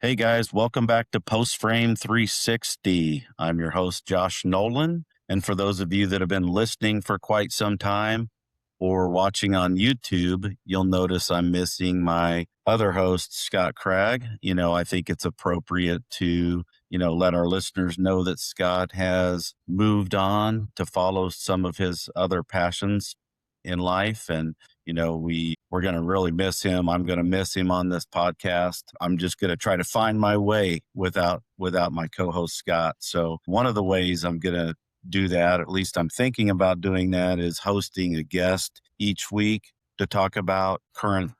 Hey guys, welcome back to Post Frame 360. I'm your host, Josh Nowlin. And for those of you that have been listening for quite some time or watching on YouTube, you'll notice I'm missing my other host, Scott Cragg. I think it's appropriate to, let our listeners know that Scott has moved on to follow some of his other passions in life. And we're going to really miss him. I'm going to miss him on this podcast. I'm just going to try to find my way without my co-host Scott. So one of the ways I'm going to do that, at least I'm thinking about doing that, is hosting a guest each week to talk about current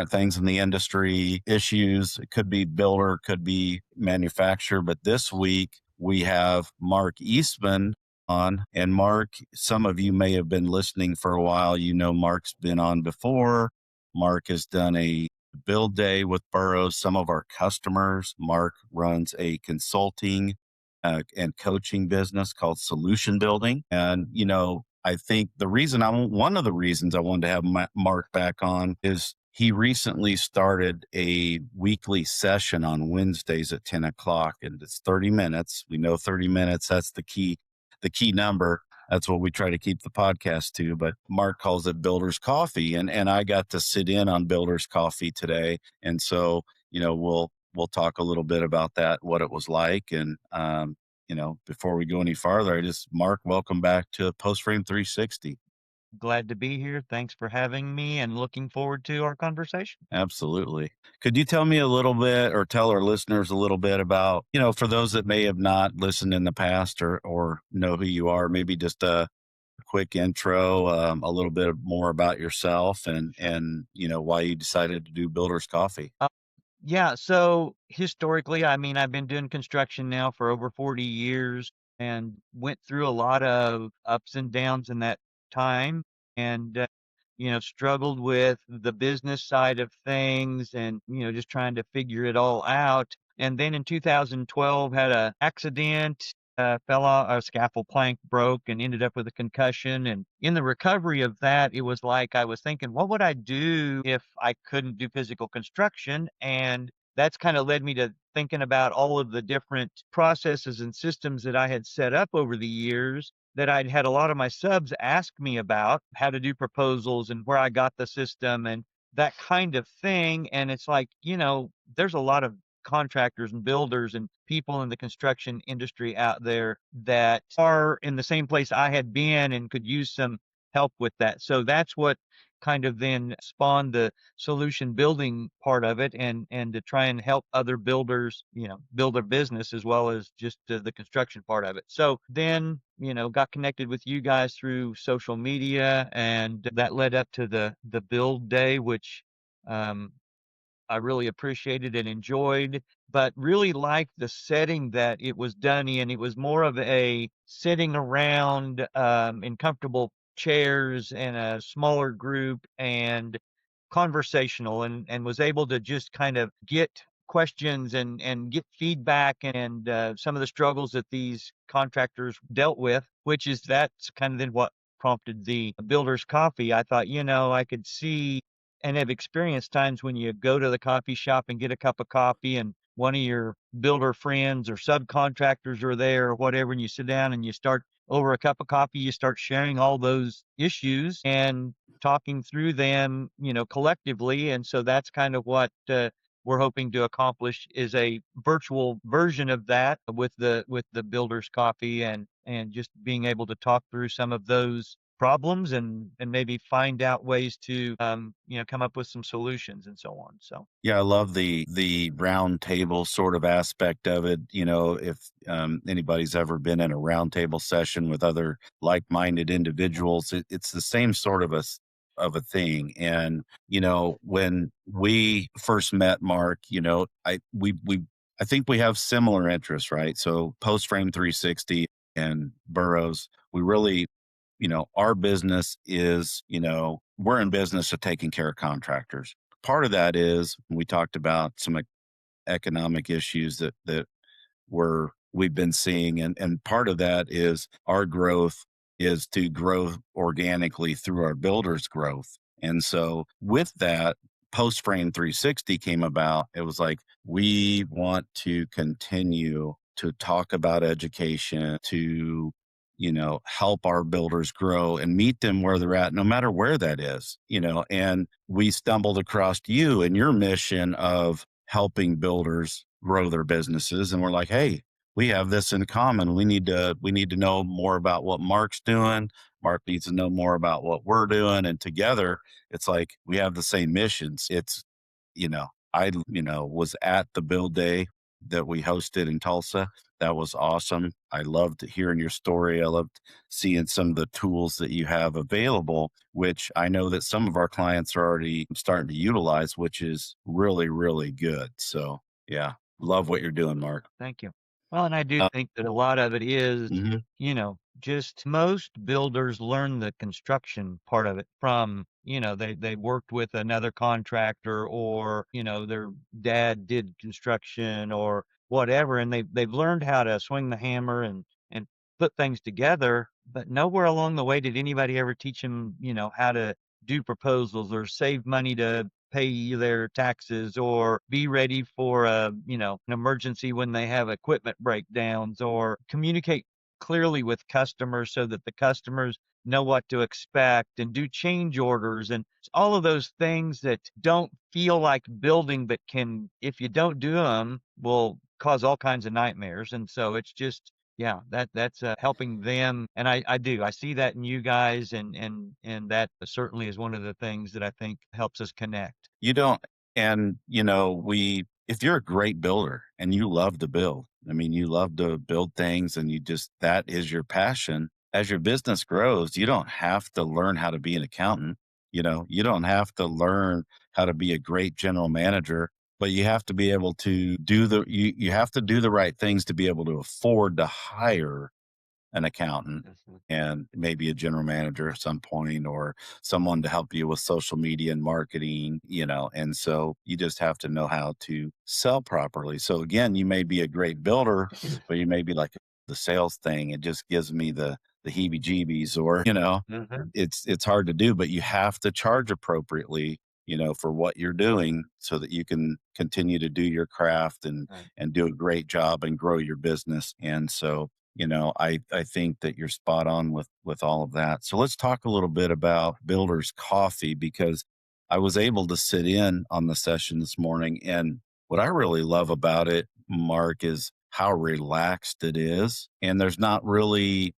things in the industry, issues. It could be builder, could be manufacturer, but this week we have Mark Eastman on. And Mark, some of you may have been listening for a while. Mark's been on before. Mark has done a build day with Burroughs, some of our customers. Mark runs a consulting and coaching business called Solution Building. And, I think one of the reasons I wanted to have Mark back on is he recently started a weekly session on Wednesdays at 10 o'clock, and it's 30 minutes. We know 30 minutes, that's the key number. That's what we try to keep the podcast to. But Mark calls it Builder's Coffee. And I got to sit in on Builder's Coffee today. And so, we'll talk a little bit about that, what it was like. And, before we go any farther, Mark, welcome back to Post Frame 360. Glad to be here. Thanks for having me and looking forward to our conversation. Absolutely. Could you tell me a little bit, or tell our listeners a little bit about, for those that may have not listened in the past or know who you are, maybe just a quick intro, a little bit more about yourself and why you decided to do Builder's Coffee. Yeah, so historically, I mean, I've been doing construction now for over 40 years and went through a lot of ups and downs in that time and, struggled with the business side of things and, just trying to figure it all out. And then in 2012, had a accident, fell off, a scaffold plank broke and ended up with a concussion. And in the recovery of that, it was like I was thinking, what would I do if I couldn't do physical construction? And that's kind of led me to thinking about all of the different processes and systems that I had set up over the years that I'd had a lot of my subs ask me about how to do proposals and where I got the system and that kind of thing. And it's like, there's a lot of contractors and builders and people in the construction industry out there that are in the same place I had been and could use some help with that. So that's what kind of then spawned the solution building part of it and to try and help other builders, build their business as well as just the construction part of it. So then, got connected with you guys through social media and that led up to the build day, which I really appreciated and enjoyed, but really liked the setting that it was done in. It was more of a sitting around in comfortable chairs in a smaller group and conversational and was able to just kind of get questions and get feedback and some of the struggles that these contractors dealt with, that's kind of then what prompted the Builder's Coffee. I thought, I could see and have experienced times when you go to the coffee shop and get a cup of coffee and one of your builder friends or subcontractors are there or whatever, and you sit down and you start over a cup of coffee, you start sharing all those issues and talking through them, collectively. And so that's kind of what we're hoping to accomplish is a virtual version of that with the Builder's Coffee and just being able to talk through some of those problems and maybe find out ways to come up with some solutions and so on. So Yeah, I love the round table sort of aspect of it. If anybody's ever been in a round table session with other like-minded individuals, it's the same sort of a thing. And when we first met, Mark, I think we have similar interests, right? So Post Frame 360 and Burroughs, we really, our business is, we're in business of taking care of contractors. Part of that is we talked about some economic issues that we've been seeing, and part of that is our growth is to grow organically through our builders growth. And so with that, Post Frame 360 came about, it was like, we want to continue to talk about education, to, help our builders grow and meet them where they're at, no matter where that is, and we stumbled across you and your mission of helping builders grow their businesses. And we're like, hey, we have this in common. We need to know more about what Mark's doing. Mark needs to know more about what we're doing. And together, it's like we have the same missions. I was at the build day that we hosted in Tulsa. That was awesome. I loved hearing your story. I loved seeing some of the tools that you have available, which I know that some of our clients are already starting to utilize, which is really, really good. So, yeah, love what you're doing, Mark. Thank you. Well, and I do Uh, think that a lot of it is, mhm. just most builders learn the construction part of it from, they worked with another contractor, or, their dad did construction or whatever, and they've learned how to swing the hammer and put things together, but nowhere along the way did anybody ever teach them, how to do proposals or save money to pay their taxes or be ready for an emergency when they have equipment breakdowns, or communicate clearly with customers so that the customers know what to expect, and do change orders and all of those things that don't feel like building, but can, if you don't do them, will cause all kinds of nightmares. And so it's just, yeah, that's helping them. And I see that in you guys, and that certainly is one of the things that I think helps us connect. You don't and, if you're a great builder and you love to build, I mean, you love to build things and that is your passion. As your business grows, you don't have to learn how to be an accountant. You don't have to learn how to be a great general manager, but you have to be able to you have to do the right things to be able to afford to hire an accountant Mhm. and maybe a general manager at some point, or someone to help you with social media and marketing, and so you just have to know how to sell properly. So again, you may be a great builder, but you may be like the sales thing. It just gives me the heebie jeebies, or, Mhm. it's hard to do, but you have to charge appropriately, for what you're doing so that you can continue to do your craft Right. and do a great job and grow your business. And so, I think that you're spot on with all of that. So let's talk a little bit about Builder's Coffee, because I was able to sit in on the session this morning, and what I really love about it, Mark, is how relaxed it is. And there's not really,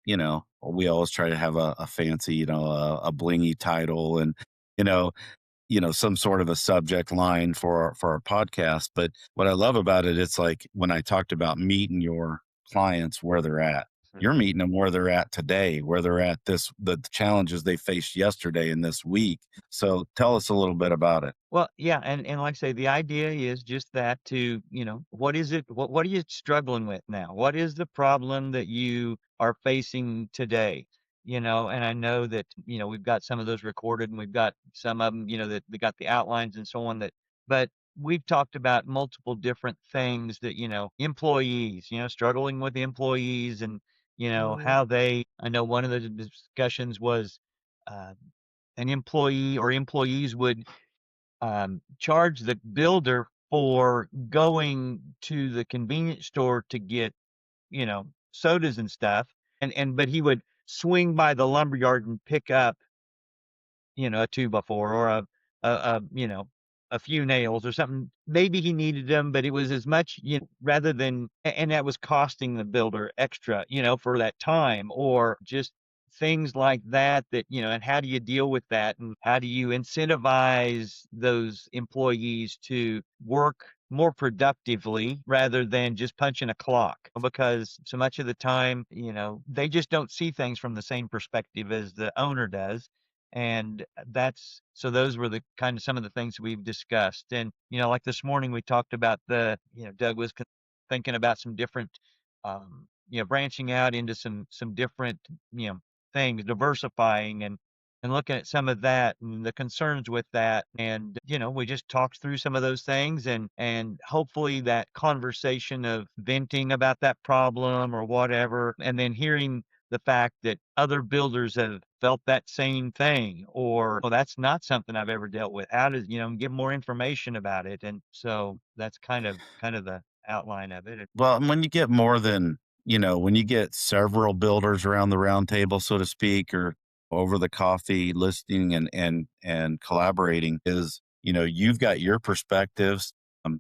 we always try to have a fancy, a blingy title, and you know some sort of a subject line for our podcast. But what I love about it, it's like when I talked about meeting your clients where they're at, you're meeting them where they're at today, where they're at the challenges they faced yesterday and this week. So tell us a little bit about it. Well, yeah, and like I say, the idea is just that, to, what is it? What are you struggling with now? What is the problem that you are facing today? And I know that, we've got some of those recorded, and we've got some of them, that they got the outlines and so on, but we've talked about multiple different things that, employees, struggling with employees, and, how I know one of the discussions was, uh, an employee or employees would charge the builder for going to the convenience store to get, sodas and stuff, but he would swing by the lumberyard and pick up, a 2 by 4, or a few nails or something. Maybe he needed them, but it was as much, rather than, and that was costing the builder extra, for that time, or just things like that, and how do you deal with that? And how do you incentivize those employees to work more productively rather than just punching a clock? Because so much of the time, they just don't see things from the same perspective as the owner does. And so those were the kind of some of the things we've discussed. And, like this morning, we talked about Doug was thinking about some different, branching out into some different, things, diversifying, and looking at some of that and the concerns with that. And, we just talked through some of those things, and hopefully that conversation of venting about that problem or whatever, and then hearing the fact that other builders have felt that same thing, or, "Oh, that's not something I've ever dealt with. How does," give more information about it. And so that's kind of the outline of it. Well, and when you get more than, when you get several builders around the round table, so to speak, or over the coffee listening and collaborating is, you've got your perspectives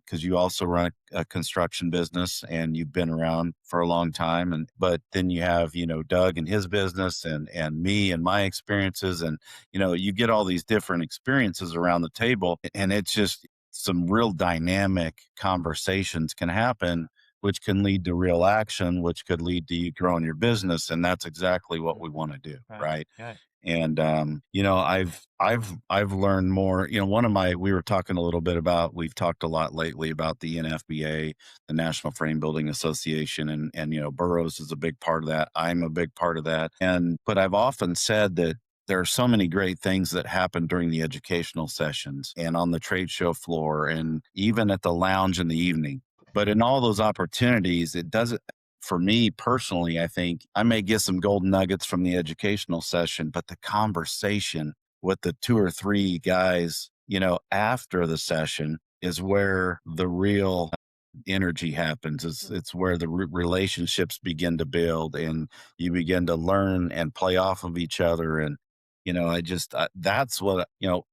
because you also run a construction business and you've been around for a long time. And but then you have, Doug and his business and me and my experiences. And, you get all these different experiences around the table. And it's just some real dynamic conversations can happen which can lead to real action, which could lead to you growing your business. And that's exactly what we want to do. Right. Right. Right. And I've learned more. One of my we were talking a little bit about we've talked a lot lately about the NFBA, the National Frame Building Association, and Burroughs is a big part of that. I'm a big part of that. And but I've often said that there are so many great things that happen during the educational sessions and on the trade show floor and even at the lounge in the evening. But in all those opportunities, it doesn't for me personally, I think I may get some golden nuggets from the educational session, but the conversation with the two or three guys, after the session is where the real energy happens. It's where the relationships begin to build and you begin to learn and play off of each other. And, that's what,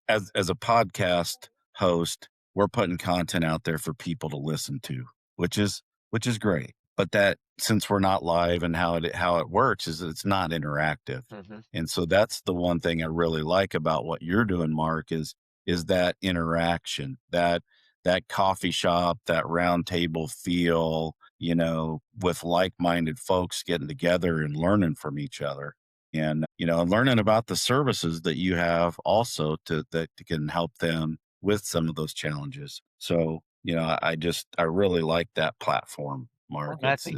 as a podcast host, we're putting content out there for people to listen to, which is, which is great. But that since we're not live and how it works is it's not interactive. Mhm. And so that's the one thing I really like about what you're doing, Mark, is that interaction, that coffee shop, that round table feel, with like-minded folks getting together and learning from each other. And, and learning about the services that you have also that can help them with some of those challenges. So, I really like that platform, Well, Mark. and I I'm think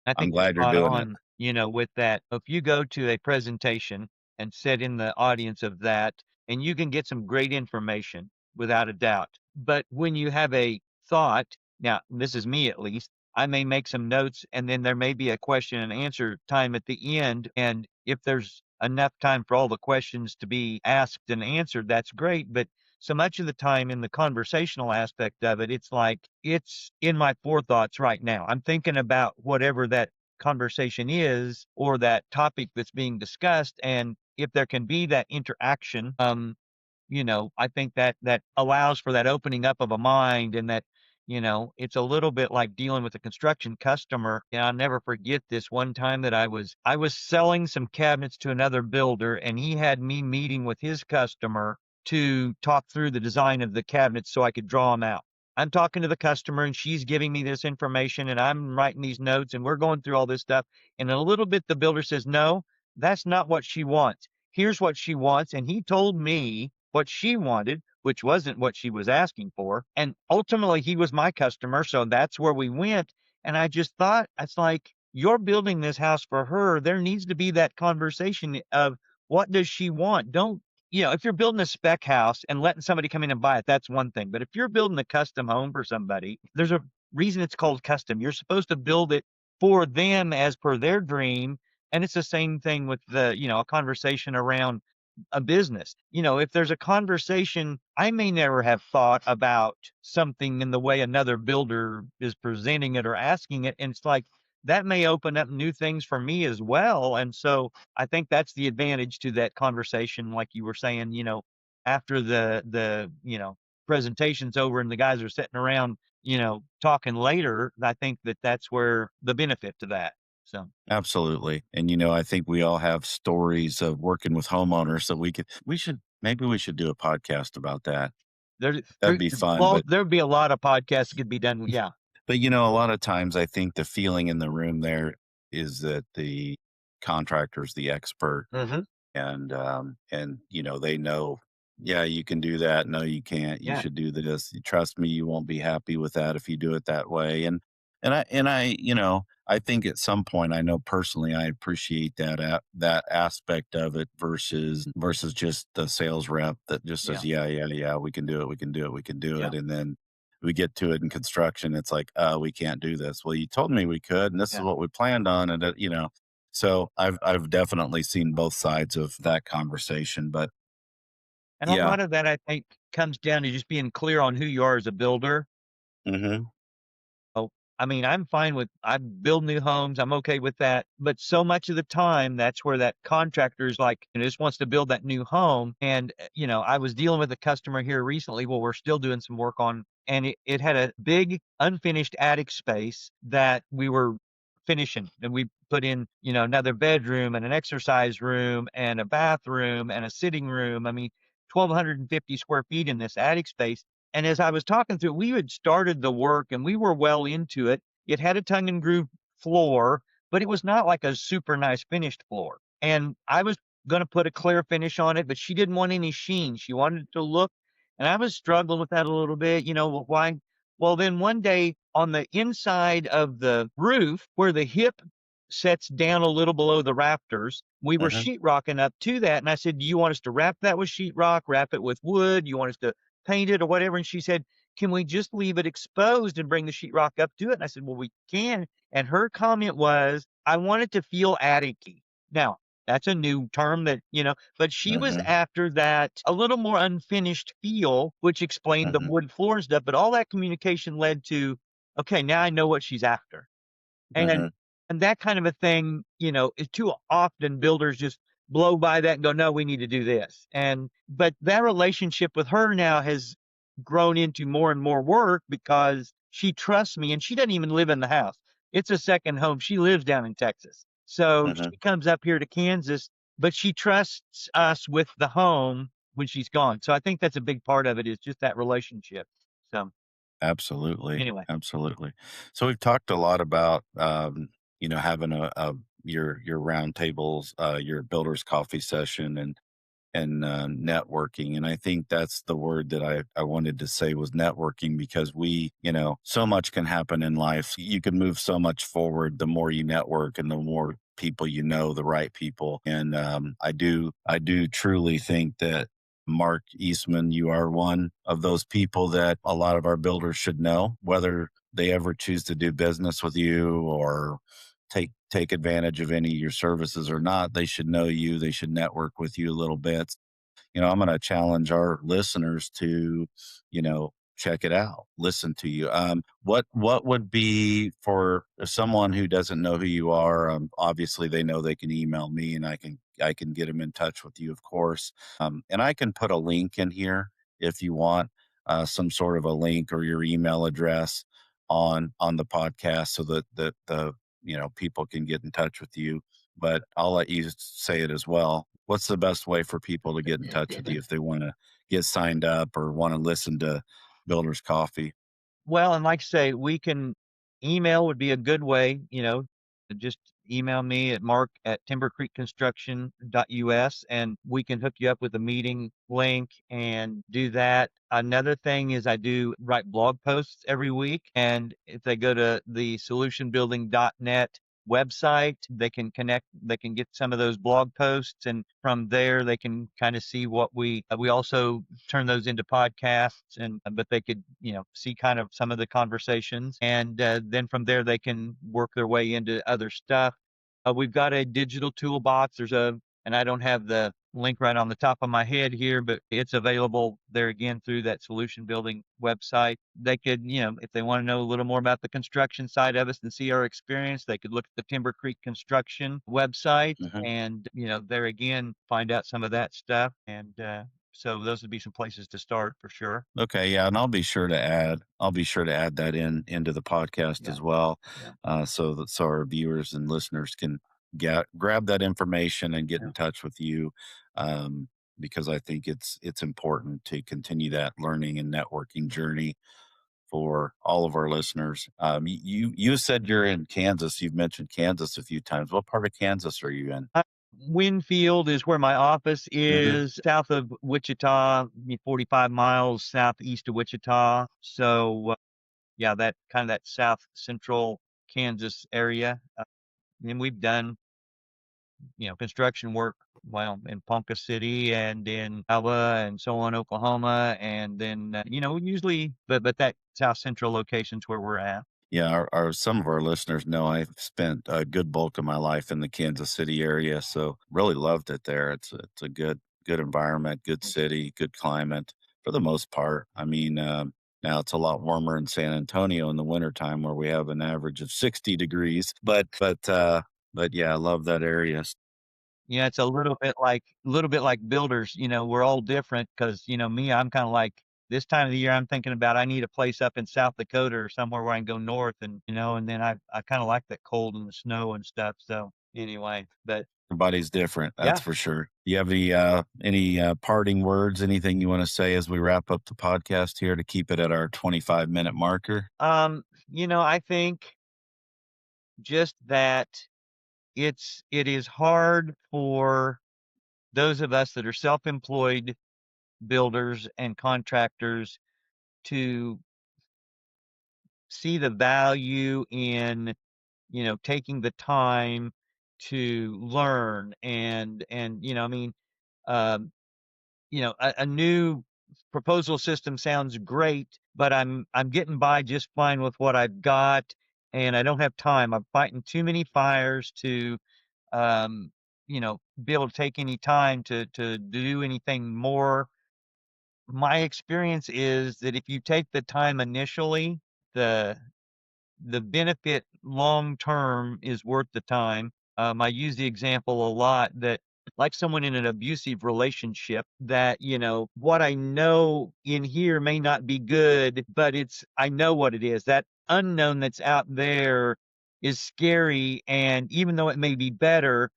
you're glad you're spot doing it. on, with that. If you go to a presentation and sit in the audience of that, and you can get some great information without a doubt. But when you have a thought, now this is me at least, I may make some notes and then there may be a question and answer time at the end. And if there's enough time for all the questions to be asked and answered, that's great. But so much of the time in the conversational aspect of it, it's like it's in my forethoughts right now. I'm thinking about whatever that conversation is or that topic that's being discussed. And if there can be that interaction, I think that that allows for that opening up of a mind and that, it's a little bit like dealing with a construction customer. And I'll never forget this one time that I was selling some cabinets to another builder and he had me meeting with his customer to talk through the design of the cabinets so I could draw them out. I'm talking to the customer and she's giving me this information and I'm writing these notes and we're going through all this stuff. And in a little bit, the builder says, "No, that's not what she wants. Here's what she wants." And he told me what she wanted, which wasn't what she was asking for. And ultimately, he was my customer. So that's where we went. And I just thought, it's like, you're building this house for her. There needs to be that conversation of what does she want? Don't, if you're building a spec house and letting somebody come in and buy it, that's one thing. But if you're building a custom home for somebody, there's a reason it's called custom. You're supposed to build it for them as per their dream. And it's the same thing with a conversation around a business. If there's a conversation, I may never have thought about something in the way another builder is presenting it or asking it. And it's like that may open up new things for me as well. And so I think that's the advantage to that conversation, like you were saying, after the presentation's over and the guys are sitting around, talking later. I think that that's where the benefit to that. So Absolutely. And, I think we all have stories of working with homeowners that maybe we should do a podcast about that. there, That'd be fun. well, there'd be a lot of podcasts that could be done. Yeah. But, a lot of times I think the feeling in the room there is that the contractor's the expert Mhm. and they know, yeah, you can do that. No, you can't. You Yeah. should do this. Trust me, you won't be happy with that if you do it that way. And I think at some point, I know personally, I appreciate that aspect of it versus just the sales rep that just says, Yeah. yeah, yeah, yeah, we can do it, we can do it, we can do Yeah. it, and then we get to it in construction, it's like, we can't do this. Well, you told me we could, and this is Yeah. what we planned on, and So I've definitely seen both sides of that conversation, but And a yeah. lot of that, I think, comes down to just being clear on who you are as a builder. Mhm. Oh, I mean, I'm fine with I build new homes, I'm okay with that, but so much of the time, that's where that contractor's like, just wants to build that new home, and, I was dealing with a customer here recently, well, we're still doing some work on, and it had a big unfinished attic space that we were finishing, and we put in, another bedroom and an exercise room and a bathroom and a sitting room. I mean, 1,250 square feet in this attic space, and as I was talking through, we had started the work and we were well into it. It had a tongue and groove floor, but it was not like a super nice finished floor. And I was going to put a clear finish on it, but she didn't want any sheen. She wanted it to look, and I was struggling with that a little bit. Well, why? Well, then one day on the inside of the roof, where the hip sets down a little below the rafters, we were Mhm. sheetrocking up to that. And I said, "Do you want us to wrap that with sheetrock, wrap it with wood? You want us to paint it or whatever?" And she said, "Can we just leave it exposed and bring the sheetrock up to it?" And I said, "Well, we can." And her comment was, "I want it to feel attic-y." Now, that's a new term that, but she was Mhm. after that a little more unfinished feel, which explained the Mhm. wood floor and stuff. But all that communication led to, okay, now I know what she's after. And Mhm. and that kind of a thing, is too often builders just blow by that and go, "No, we need to do this." But that relationship with her now has grown into more and more work because she trusts me and she doesn't even live in the house. It's a second home. She lives down in Texas. So Mhm. she comes up here to Kansas, but she trusts us with the home when she's gone. So I think that's a big part of it is just that relationship. So Absolutely, anyway. absolutely. So we've talked a lot about, having a your roundtables, your builders coffee session, and networking. And I think that's the word that I wanted to say was networking because so much can happen in life. You can move so much forward the more you network and the more people you know, the right people. And I do truly think that Mark Eastman, you are one of those people that a lot of our builders should know, whether they ever choose to do business with you or take advantage of any of your services or not. They should know you. They should network with you a little bit. I'm going to challenge our listeners to, check it out, listen to you. What would be for someone who doesn't know who you are? Obviously, they know they can email me, and I can get them in touch with you, of course. And I can put a link in here if you want, some sort of a link or your email address on the podcast so that the people can get in touch with you, but I'll let you say it as well. What's the best way for people to get in touch with you if they want to get signed up or want to listen to Builders Coffee? Well, and like I say, we can email would be a good way, just email me at mark@timbercreekconstruction.us and we can hook you up with a meeting link and do that. Another thing is I do write blog posts every week. And if they go to the solutionbuilding.net website, they can get some of those blog posts. And from there, they can kind of see what we also turn those into podcasts and but they could see kind of some of the conversations and then from there they can work their way into other stuff. We've got a digital toolbox. And I don't have the link right on the top of my head here, but it's available there again through that solution building website. They could, if they want to know a little more about the construction side of us and see our experience, they could look at the Timber Creek Construction website Mhm. and, there again, find out some of that stuff. And so those would be some places to start for sure. Okay, yeah, and I'll be sure to add that into the podcast Yeah. as well, Yeah. so our viewers and listeners can grab that information and get Yeah. in touch with you, um, because I think it's important to continue that learning and networking journey for all of our listeners. You said you're in Kansas. You've mentioned Kansas a few times. What part of Kansas are you in? Uh, Winfield is where my office Hmm. is, south of Wichita, 45 miles southeast of Wichita. So, yeah, that kind of that south central Kansas area. And we've done, construction work, well, in Ponca City and in Alba and so on, Oklahoma. And then, usually, but that south central location's where we're at. Yeah, our some of our listeners know I've spent a good bulk of my life in the Kansas City area, so really loved it there. It's a good environment, good city, good climate for the most part. I mean, now it's a lot warmer in San Antonio in the wintertime where we have an average of 60 degrees, but yeah, I love that area. Yeah, it's a little bit like builders, we're all different because, me, I'm kinda like this time of the year, I'm thinking about I need a place up in South Dakota or somewhere where I can go north and then I kinda like that cold and the snow and stuff, so anyway, but Everybody's different, that's yeah. for sure. You have any parting words, anything you wanna say as we wrap up the podcast here to keep it at our 25-minute marker? I think just that it is hard for those of us that are self-employed builders and contractors to see the value in, taking the time to learn and, I mean, um, a new proposal system sounds great, but I'm getting by just fine with what I've got, and I don't have time. I'm fighting too many fires to, be able to take any time to do anything more. My experience is that if you take the time initially, the the benefit long term is worth the time. I use the example a lot that, like someone in an abusive relationship, that, what I know in here may not be good, but I know what it is. That unknown that's out there is scary. And even though it may be better,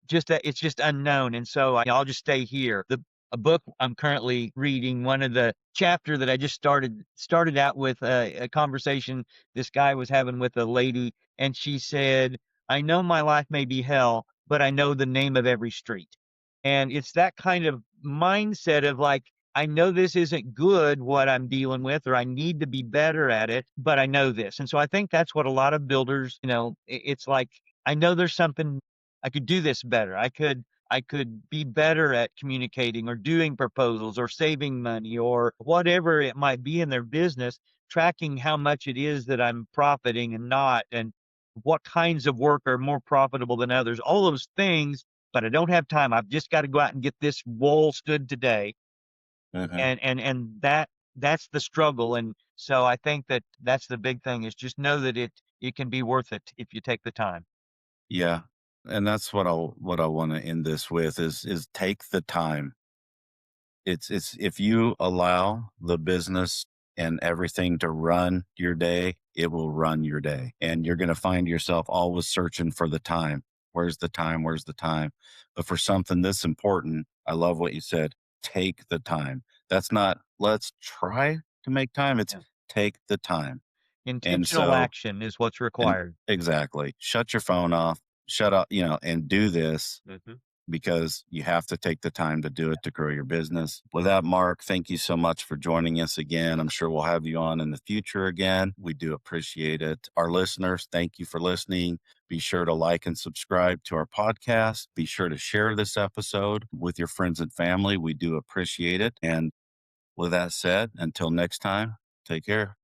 just that it's just unknown, and so I'll just stay here. A book I'm currently reading, one of the chapter that I just started out with a conversation this guy was having with a lady, and she said, "I know my life may be hell, but I know the name of every street." And it's that kind of mindset of like, I know this isn't good what I'm dealing with, or I need to be better at it, but I know this. And so I think that's what a lot of builders, it's like, I know there's something I could do this better. I could be better at communicating or doing proposals or saving money or whatever it might be in their business, tracking how much it is that I'm profiting and not, and what kinds of work are more profitable than others, all those things, but I don't have time. I've just got to go out and get this wall stood today. Mhm. And that's the struggle. And so I think that that's the big thing is just know that it can be worth it if you take the time. Yeah, and that's what I wanna end this with is take the time. It's if you allow the business and everything to run your day, it will run your day, and you're gonna find yourself always searching for the time. Where's the time? Where's the time? But for something this important, I love what you said, take the time. That's not, "Let's try to make time," it's, Yeah. "Take the time." And Intentional so action is what's and required. exactly. Shut your phone off, shut up, and do this Mhm. because you have to take the time to do it to grow your business. With that, Mark, thank you so much for joining us again. I'm sure we'll have you on in the future again. We do appreciate it. Our listeners, thank you for listening. Be sure to like and subscribe to our podcast. Be sure to share this episode with your friends and family. We do appreciate it. And with that said, until next time, take care.